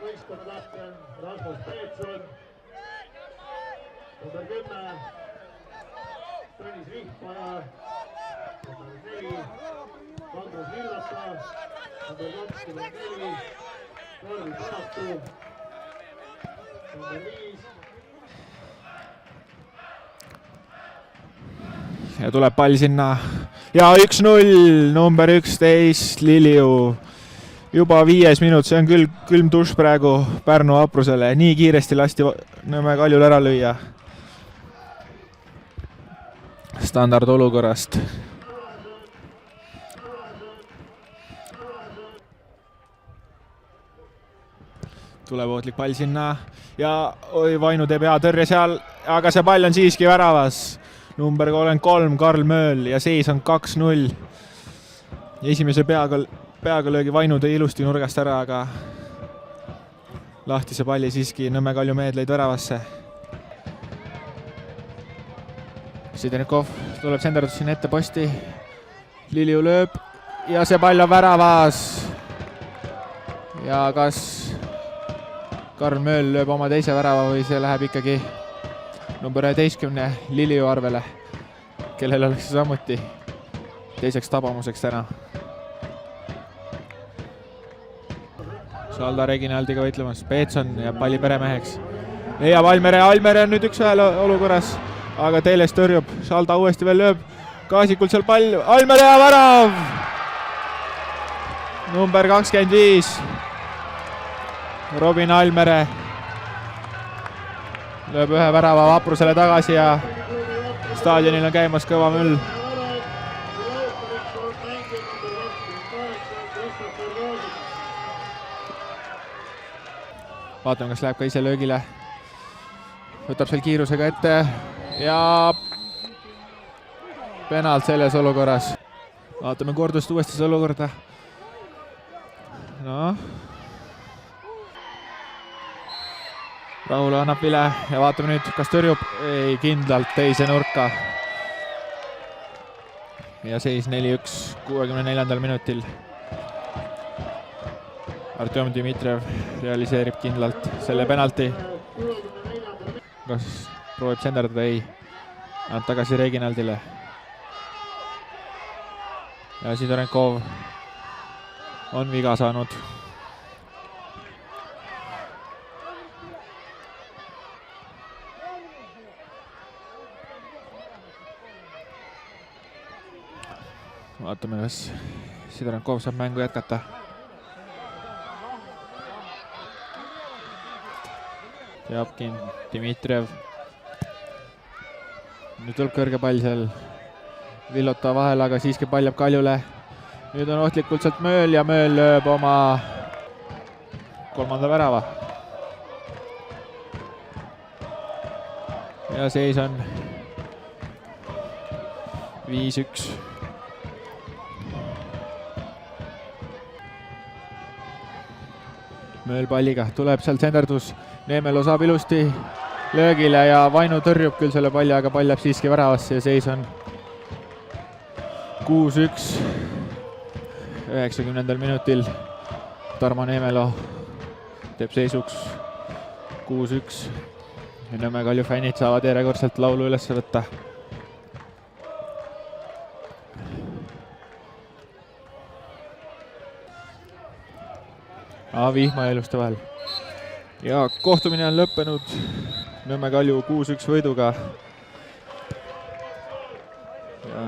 võistkonnakapten Rasmus Peetson, number 10 Tõnis Vihmaja, number 4 Andrus Villata, number 24 Karl Paratu, number 5 ja tuleb pall sinna ja 1-0, number 11 Liliu. Juba 5 minut, see on küll külm dušš praegu Pärnu Vaprusele, nii kiiresti lasti Nõmme Kaljul ära lüüa. Standard olukorrast. Tuleb ootlik pall sinna ja Vainu teeb hea tõrje seal, aga see pall on siiski väravas. Number 33 Karl Mööl ja seis on 2-0. Esimese peaga löögi Vainu tõi ilusti nurgast ära, aga lahtise palli siiski Nõmme Kalju mehed lõid väravasse. Sidenikov tuleb senderdus siin ette posti. Liliu lööb ja see pall on väravas. Ja kas Karl Mööl lööb oma teise värava või see läheb ikkagi number 11 Liliu arvele, kellel oleks samuti teiseks tabamuseks täna. Salda Reginaldiga võitlemas, Peetson jääb palli peremeheks. Leiab Almere on nüüd 1-1 olukorras, aga Teeles tõrjub, Salda uuesti veel lööb, Kaasikult seal pall, Almere ja värav! Number 25, Robin Almere lööb ühe värava Vaprusele tagasi ja staadionil on käimas kõva müll. Vaatame, kas läheb ka ise löögile. Võtab seal kiirusega ette ja penalt selles olukorras. Vaatame kordust uuesti seda olukorda. Rahula annab vile ja vaatame nüüd, kas tõrjub. Ei, kindlalt teise nurka. Ja seis 4-1 64. minutil. Artjom Dmitrijev realiseerib kindlalt selle penalti. Kas proovib senderdada? Ei. Annab tagasi Reginaldile. Ja Sidorenkov on viga saanud. Vaatame, kas Sidorenkov saab mängu jätkata. Japkin, Dmitrijev. Nüüd tuleb kõrge pall seal Villota vahel, aga siiski pall jääb Kaljule. Nüüd on ohtlikult sealt Mööl ja Mööl lööb oma 3. värava. Ja seis on 5-1. Mööl palliga, tuleb seal senderdus. Neemelo saab ilusti löögile ja Vainu tõrjub küll selle palli, aga pall jääb siiski väravasse ja seis on 6-1. 90. minutil Tarmo Neemelo teeb seisuks 6-1. Nõmme Kalju fännid saavad järjekordselt laulu üles võtta. Vihma ja Iluste vahel. Ja kohtumine on lõppenud Nõmme Kalju 6-1 võiduga. Ja